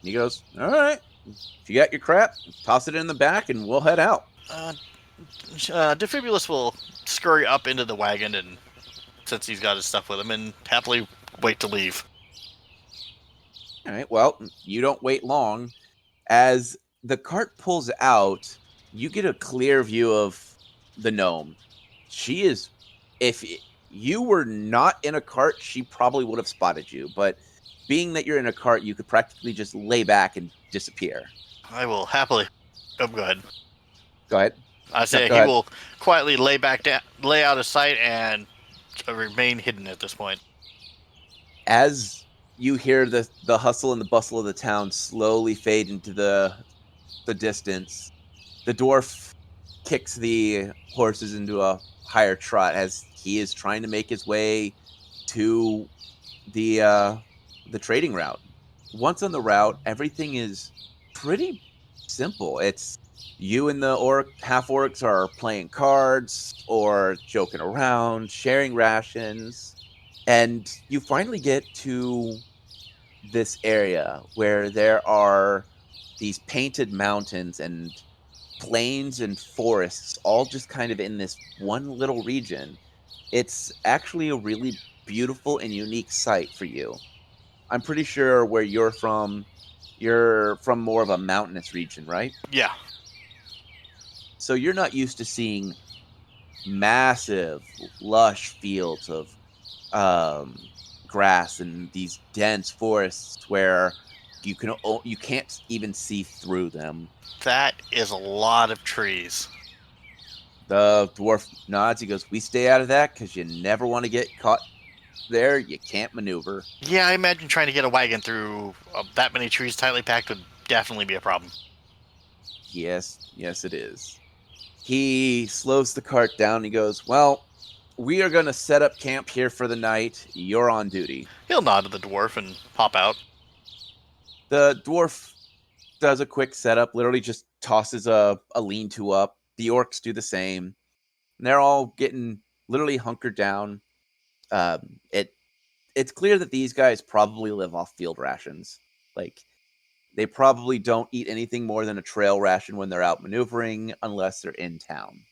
[SPEAKER 1] He goes, "All right. If you got your crap, toss it in the back, and we'll head out."
[SPEAKER 2] Defibulus will scurry up into the wagon, and since he's got his stuff with him, and happily wait to leave.
[SPEAKER 1] All right. Well, you don't wait long. As the cart pulls out, you get a clear view of the gnome. She is, if you were not in a cart, she probably would have spotted you. But being that you're in a cart, you could practically just lay back and disappear.
[SPEAKER 2] I will happily. Oh, go ahead.
[SPEAKER 1] Go ahead.
[SPEAKER 2] I
[SPEAKER 1] No,
[SPEAKER 2] say
[SPEAKER 1] go
[SPEAKER 2] he
[SPEAKER 1] ahead.
[SPEAKER 2] will quietly lay back down, lay out of sight, and remain hidden at this point.
[SPEAKER 1] As you hear the hustle and the bustle of the town slowly fade into the distance, the dwarf kicks the horses into a higher trot as he is trying to make his way to the trading route. Once on the route, everything is pretty simple. It's you and the half orcs are playing cards or joking around, sharing rations, and you finally get to this area where there are these painted mountains and plains and forests all just kind of in this one little region. It's actually a really beautiful and unique sight for you. I'm pretty sure where you're from more of a mountainous region, right?
[SPEAKER 2] Yeah,
[SPEAKER 1] So you're not used to seeing massive, lush fields of um, grass and these dense forests where you can't even see through them.
[SPEAKER 2] that is a lot of trees.
[SPEAKER 1] The dwarf nods. He goes, "We stay out of that because you never want to get caught there. You can't maneuver."
[SPEAKER 2] Yeah, I imagine trying to get a wagon through that many trees tightly packed would definitely be a problem.
[SPEAKER 1] Yes, yes, it is. He slows the cart down. He goes, "Well, we are going to set up camp here for the night. You're on duty."
[SPEAKER 2] He'll nod to the dwarf and hop out.
[SPEAKER 1] The dwarf does a quick setup, literally just tosses a lean to up. The orcs do the same. And they're all getting literally hunkered down. It it's clear that these guys probably live off field rations. Like they probably don't eat anything more than a trail ration when they're out maneuvering, unless they're in town.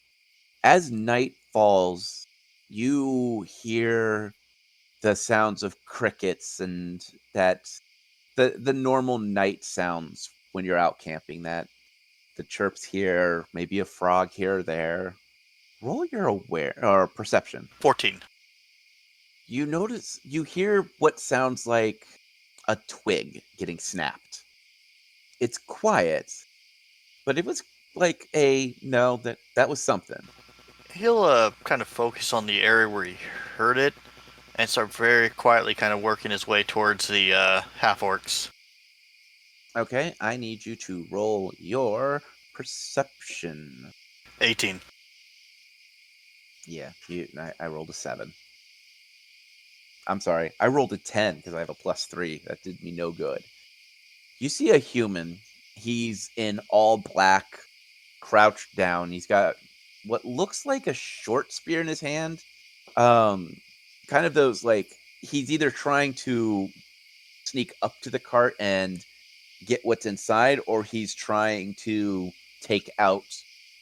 [SPEAKER 1] As night falls, you hear the sounds of crickets and that the normal night sounds when you're out camping. That the chirps here, maybe a frog here or there. Roll your aware or perception.
[SPEAKER 2] 14.
[SPEAKER 1] You hear what sounds like a twig getting snapped. It's quiet, but it was like a no, that was something.
[SPEAKER 2] He'll kind of focus on the area where he heard it and start very quietly kind of working his way towards the half orcs.
[SPEAKER 1] Okay, I need you to roll your perception.
[SPEAKER 2] 18.
[SPEAKER 1] Yeah, I rolled a 7. I'm sorry, I rolled a 10 because I have a +3. That did me no good. You see a human. He's in all black, crouched down. He's got what looks like a short spear in his hand. Um, kind of those like he's either trying to sneak up to the cart and get what's inside, or he's trying to take out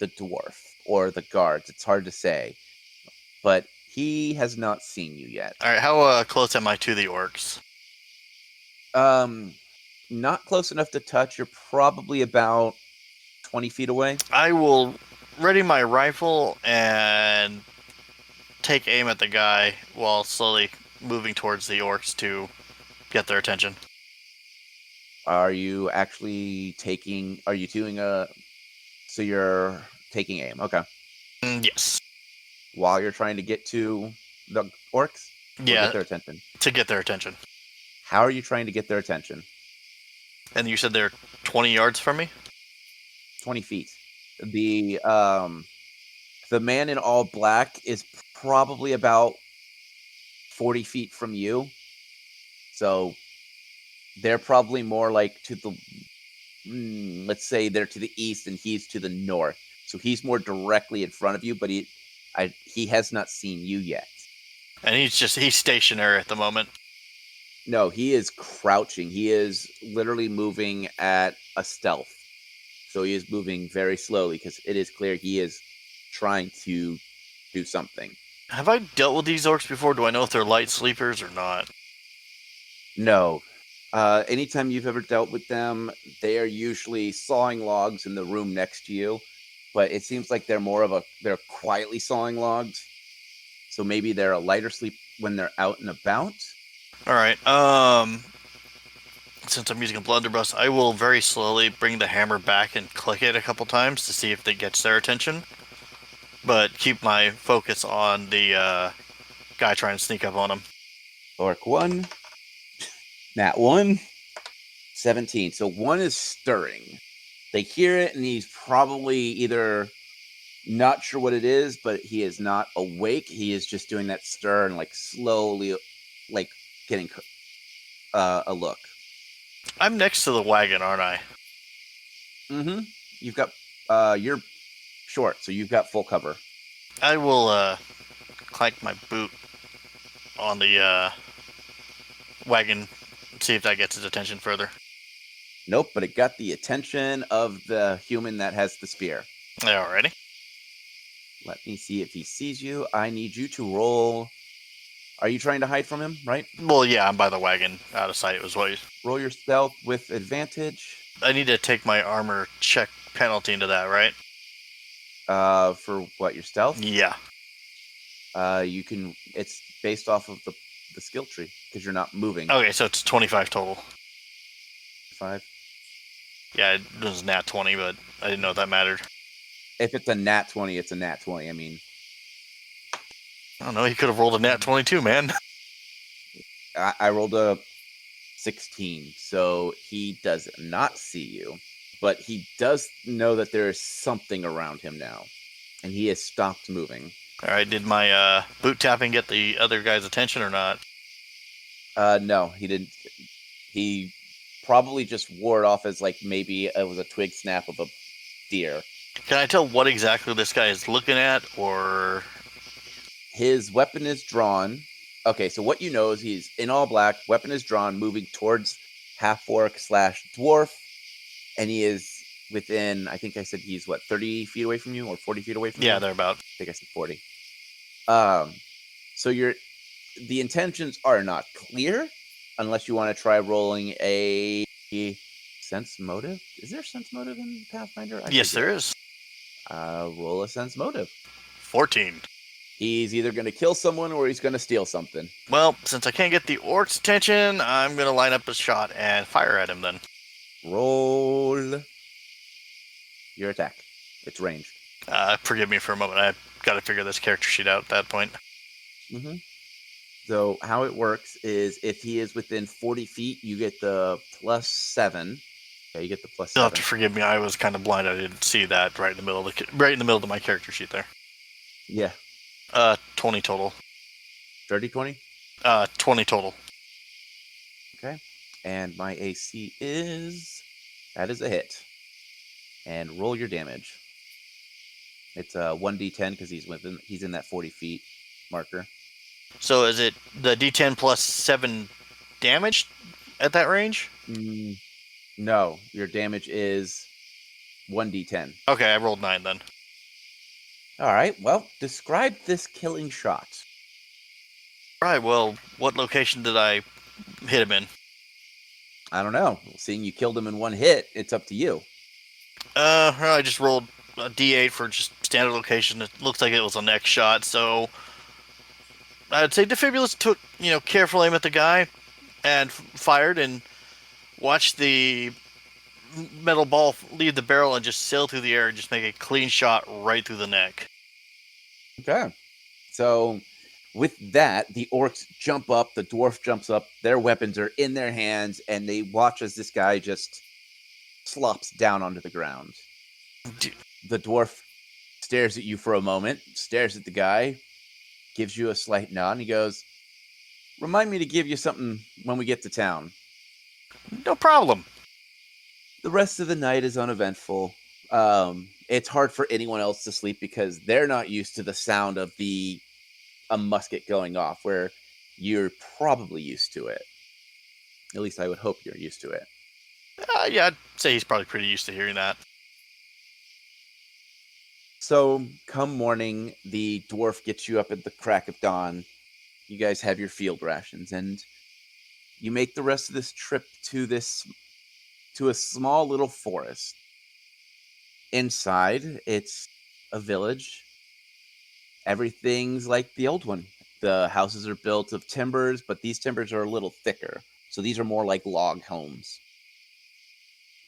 [SPEAKER 1] the dwarf or the guards. It's hard to say, but he has not seen you yet.
[SPEAKER 2] All right, how close am I to the orcs?
[SPEAKER 1] Um, not close enough to touch. You're probably about 20 feet away.
[SPEAKER 2] I will ready my rifle and take aim at the guy while slowly moving towards the orcs to get their attention.
[SPEAKER 1] Are you actually taking? Are you doing a? So you're taking aim. Okay.
[SPEAKER 2] Yes.
[SPEAKER 1] While you're trying to get to the orcs or get
[SPEAKER 2] Yeah,
[SPEAKER 1] their attention.
[SPEAKER 2] to get their attention.
[SPEAKER 1] How are you trying to get their attention?
[SPEAKER 2] And you said they're 20 yards from me?
[SPEAKER 1] 20 feet. The the man in all black is probably about 40 feet from you. So they're probably more like to the let's say they're to the east and he's to the north. So he's more directly in front of you, but he has not seen you yet.
[SPEAKER 2] And he's stationary at the moment.
[SPEAKER 1] No, he is crouching. He is literally moving at a stealth. So he is moving very slowly because it is clear he is trying to do something.
[SPEAKER 2] Have I dealt with these orcs before? Do I know if they're light sleepers or not?
[SPEAKER 1] No. Anytime you've ever dealt with them, they are usually sawing logs in the room next to you. But it seems like they're quietly sawing logs. So maybe they're a lighter sleep when they're out and about.
[SPEAKER 2] All right. since I'm using a blunderbuss, I will very slowly bring the hammer back and click it a couple times to see if it gets their attention. But keep my focus on the guy trying to sneak up on him.
[SPEAKER 1] Orc 1, Nat 1, 17. So 1 is stirring. They hear it, and he's probably either not sure what it is, but he is not awake. He is just doing that stir and like slowly, like getting a look.
[SPEAKER 2] I'm next to the wagon, aren't I?
[SPEAKER 1] Mm-hmm. You've got you're short, so you've got full cover.
[SPEAKER 2] I will clank my boot on the wagon, see if that gets his attention further.
[SPEAKER 1] Nope, but it got the attention of the human that has the spear.
[SPEAKER 2] Alrighty.
[SPEAKER 1] Let me see if he sees you. I need you to roll. Are you trying to hide from him, right?
[SPEAKER 2] Well, yeah, I'm by the wagon, out of sight was what.
[SPEAKER 1] Roll your stealth with advantage.
[SPEAKER 2] I need to take my armor check penalty into that, right?
[SPEAKER 1] For what, your stealth?
[SPEAKER 2] Yeah.
[SPEAKER 1] You can. It's based off of the skill tree because you're not moving.
[SPEAKER 2] Okay, so it's 25 total.
[SPEAKER 1] 5.
[SPEAKER 2] Yeah, it was nat 20, but I didn't know if that mattered.
[SPEAKER 1] If it's a nat 20, it's a nat 20. I mean,
[SPEAKER 2] I don't know. He could have rolled a nat 22, man.
[SPEAKER 1] I rolled a 16, so he does not see you, but he does know that there is something around him now, and he has stopped moving.
[SPEAKER 2] All right, did my boot tapping get the other guy's attention or not?
[SPEAKER 1] No, he didn't. He probably just wore it off as like maybe it was a twig snap of a deer.
[SPEAKER 2] Can I tell what exactly this guy is looking at, or
[SPEAKER 1] His weapon is drawn. Okay, so what you know is he's in all black, weapon is drawn, moving towards half-orc / dwarf, and he is within, I think I said he's, 30 feet away from you, or 40 feet away from you?
[SPEAKER 2] yeah, they're about.
[SPEAKER 1] I think I said 40. So the intentions are not clear, unless you want to try rolling a sense motive. Is there sense motive in Pathfinder?
[SPEAKER 2] Yes, there is.
[SPEAKER 1] Roll a sense motive.
[SPEAKER 2] 14.
[SPEAKER 1] He's either going to kill someone or he's going to steal something.
[SPEAKER 2] Well, since I can't get the orc's attention, I'm going to line up a shot and fire at him then.
[SPEAKER 1] Roll your attack. It's ranged.
[SPEAKER 2] Forgive me for a moment. I've got to figure this character sheet out at that point.
[SPEAKER 1] Mm-hmm. So how it works is if he is within 40 feet, you get the +7. Yeah, you get the +7.
[SPEAKER 2] You'll have to forgive me. I was kind of blind. I didn't see that right in the middle of my character sheet there.
[SPEAKER 1] Yeah.
[SPEAKER 2] 20 total.
[SPEAKER 1] Dirty 20?
[SPEAKER 2] 20 total.
[SPEAKER 1] Okay. And my AC is... That is a hit. And roll your damage. It's a 1d10 because he's in that 40 feet marker.
[SPEAKER 2] So is it the D10 plus 7 damage at that range?
[SPEAKER 1] No, your damage is 1d10.
[SPEAKER 2] Okay, I rolled 9 then.
[SPEAKER 1] All right, well, describe this killing shot.
[SPEAKER 2] Right, well, what location did I hit him in?
[SPEAKER 1] I don't know. Seeing you killed him in one hit, it's up to you.
[SPEAKER 2] I just rolled a D8 for just standard location. It looks like it was a neck shot, so I'd say Defibulus took, careful aim at the guy and fired and watched the metal ball leave the barrel and just sail through the air and just make a clean shot right through the neck.
[SPEAKER 1] Okay. So with that, the orcs jump up, the dwarf jumps up, their weapons are in their hands, and they watch as this guy just slops down onto the ground. The dwarf stares at you for a moment, stares at the guy, gives you a slight nod, and he goes, "Remind me to give you something when we get to town."
[SPEAKER 2] No problem.
[SPEAKER 1] The rest of the night is uneventful. It's hard for anyone else to sleep because they're not used to the sound of a musket going off, where you're probably used to it. At least I would hope you're used to it.
[SPEAKER 2] Yeah, I'd say he's probably pretty used to hearing that.
[SPEAKER 1] So come morning, the dwarf gets you up at the crack of dawn. You guys have your field rations, and you make the rest of this trip to a small little forest. Inside, it's a village. Everything's like the old one. The houses are built of timbers, but these timbers are a little thicker. So these are more like log homes.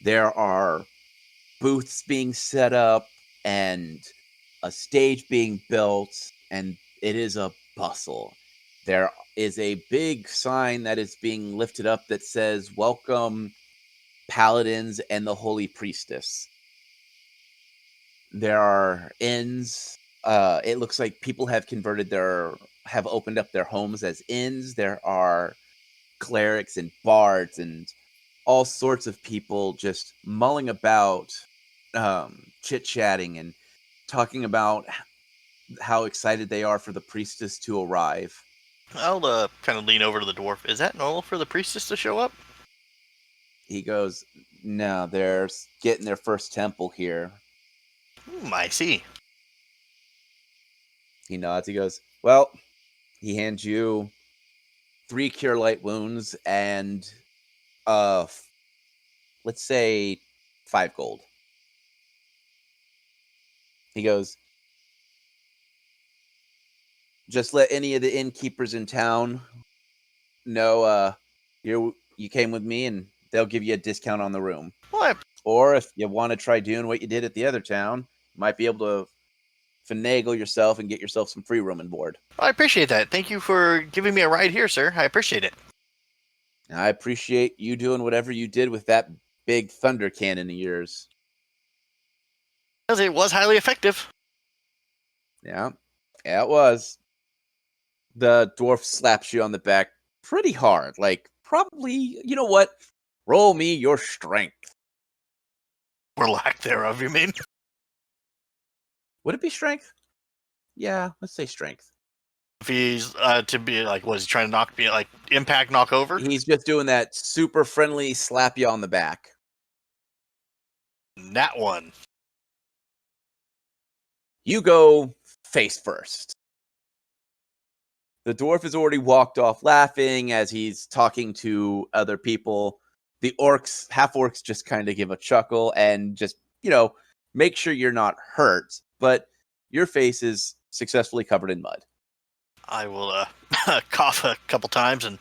[SPEAKER 1] There are booths being set up and a stage being built, and it is a bustle. There is a big sign that is being lifted up that says, "Welcome, Paladins and the Holy Priestess." There are inns. It looks like people have have opened up their homes as inns. There are clerics and bards and all sorts of people just mulling about, chit-chatting and talking about how excited they are for the priestess to arrive.
[SPEAKER 2] I'll kind of lean over to the dwarf. Is that normal for the priestess to show up?
[SPEAKER 1] He goes, "No, they're getting their first temple here."
[SPEAKER 2] I see.
[SPEAKER 1] He nods. He goes, "Well," he hands you 3 cure light wounds and, let's say 5 gold. He goes, "Just let any of the innkeepers in town know, you came with me, and they'll give you a discount on the room.
[SPEAKER 2] Well,
[SPEAKER 1] Or if you want to try doing what you did at the other town, you might be able to finagle yourself and get yourself some free room and board."
[SPEAKER 2] I appreciate that. Thank you for giving me a ride here, sir. I appreciate it.
[SPEAKER 1] I appreciate you doing whatever you did with that big thunder cannon of yours.
[SPEAKER 2] Because it was highly effective.
[SPEAKER 1] Yeah, yeah, it was. The dwarf slaps you on the back pretty hard. Like, probably, you know what? Roll me your strength.
[SPEAKER 2] Or lack thereof, you mean?
[SPEAKER 1] Would it be strength? Yeah, let's say strength.
[SPEAKER 2] If he's to be like, was he trying to knock me, like, impact knock over?
[SPEAKER 1] He's just doing that super friendly slap you on the back.
[SPEAKER 2] That one.
[SPEAKER 1] You go face first. The dwarf has already walked off laughing as he's talking to other people. The orcs, half orcs, just kind of give a chuckle and just, make sure you're not hurt, but your face is successfully covered in mud.
[SPEAKER 2] I will cough a couple times and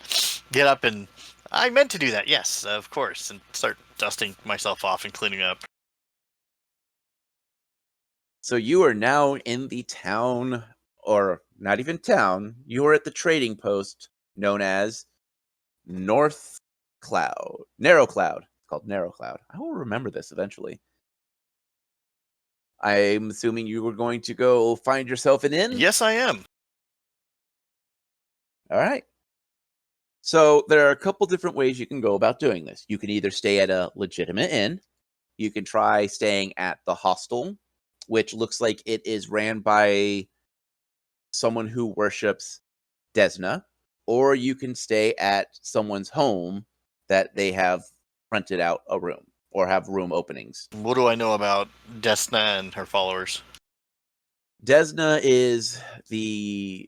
[SPEAKER 2] get up, and I meant to do that, yes, of course, and start dusting myself off and cleaning up.
[SPEAKER 1] So you are now in the town, or not even town, you are at the trading post known as North Cloud. Narrow Cloud. It's called Narrow Cloud. I will remember this eventually. I'm assuming you were going to go find yourself an inn?
[SPEAKER 2] Yes, I am.
[SPEAKER 1] All right. So there are a couple different ways you can go about doing this. You can either stay at a legitimate inn. You can try staying at the hostel, which looks like it is ran by someone who worships Desna, or you can stay at someone's home that they have rented out a room or have room openings.
[SPEAKER 2] What do I know about Desna and her followers?
[SPEAKER 1] Desna is the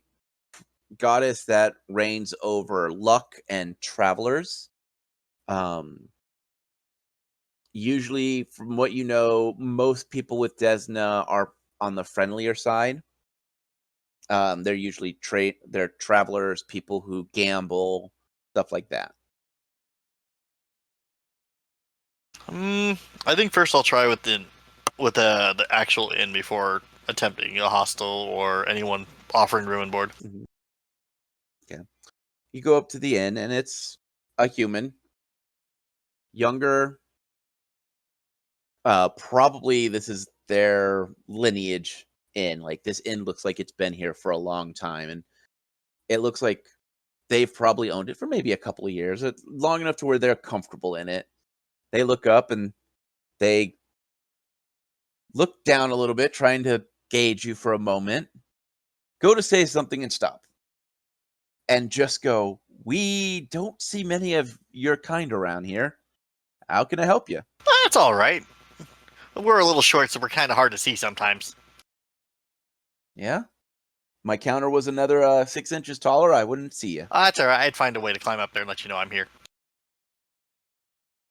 [SPEAKER 1] goddess that reigns over luck and travelers. Usually, from what you know, most people with Desna are on the friendlier side. They're usually they're travelers, people who gamble, stuff like that.
[SPEAKER 2] I think first I'll try with the actual inn before attempting a hostel or anyone offering room and board.
[SPEAKER 1] Mhm. Yeah. You go up to the inn, and it's a human, younger. Probably this is their lineage inn. Like, this inn looks like it's been here for a long time, and it looks like they've probably owned it for maybe a couple of years, long enough to where they're comfortable in it. They look up and they look down a little bit, trying to gauge you for a moment. Go to say something and stop. And just go, "We don't see many of your kind around here. How can I help you?"
[SPEAKER 2] That's all right. We're a little short, so we're kind of hard to see sometimes.
[SPEAKER 1] Yeah? My counter was another 6 inches taller, I wouldn't see you.
[SPEAKER 2] That's all right. I'd find a way to climb up there and let you know I'm here.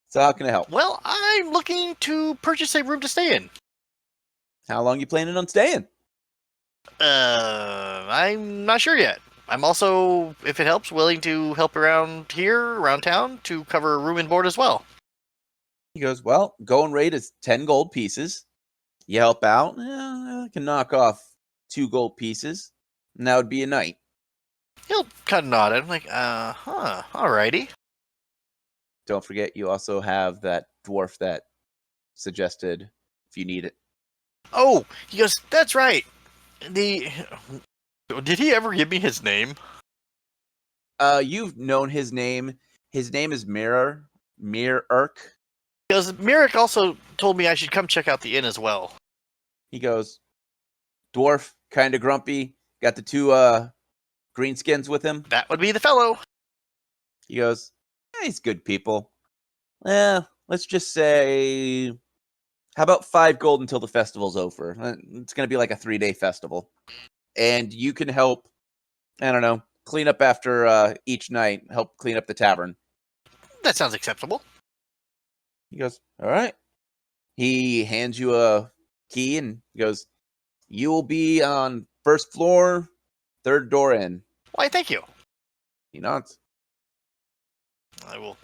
[SPEAKER 1] So how can I help?
[SPEAKER 2] Well, I'm looking to purchase a room to stay in.
[SPEAKER 1] How long you planning on staying?
[SPEAKER 2] I'm not sure yet. I'm also, if it helps, willing to help around here, around town, to cover room and board as well.
[SPEAKER 1] He goes, well, going rate is 10 gold pieces. You help out, I can knock off 2 gold pieces, and that would be a night.
[SPEAKER 2] He'll kind of nod. I'm like, alrighty.
[SPEAKER 1] Don't forget, you also have that dwarf that suggested if you need it.
[SPEAKER 2] Oh, he goes, that's right. Did he ever give me his name?
[SPEAKER 1] You've known his name. His name is Mirror Urk.
[SPEAKER 2] Because Merrick also told me I should come check out the inn as well.
[SPEAKER 1] He goes, dwarf, kind of grumpy, got the 2 greenskins with him.
[SPEAKER 2] That would be the fellow.
[SPEAKER 1] He goes, he's good people. Let's just say, how about 5 gold until the festival's over? It's going to be like a 3-day festival. And you can help, I don't know, clean up after each night, help clean up the tavern.
[SPEAKER 2] That sounds acceptable.
[SPEAKER 1] He goes, all right. He hands you a key and goes, you will be on 1st floor, 3rd door in.
[SPEAKER 2] Why, thank you.
[SPEAKER 1] He nods.
[SPEAKER 2] I will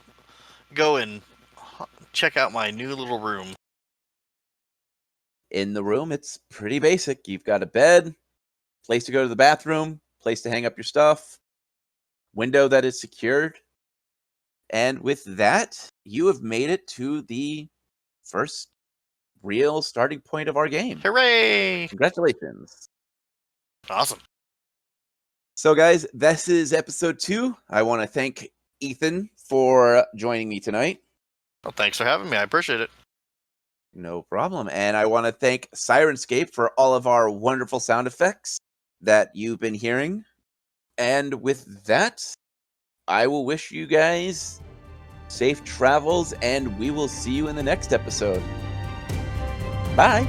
[SPEAKER 2] go and check out my new little room.
[SPEAKER 1] In the room, it's pretty basic. You've got a bed, place to go to the bathroom, place to hang up your stuff, window that is secured. And with that, you have made it to the first real starting point of our game.
[SPEAKER 2] Hooray!
[SPEAKER 1] Congratulations.
[SPEAKER 2] Awesome.
[SPEAKER 1] So, guys, this is episode 2. I want to thank Ethan for joining me tonight.
[SPEAKER 2] Well, thanks for having me. I appreciate it.
[SPEAKER 1] No problem. And I want to thank Sirenscape for all of our wonderful sound effects that you've been hearing. And with that, I will wish you guys safe travels, and we will see you in the next episode. Bye.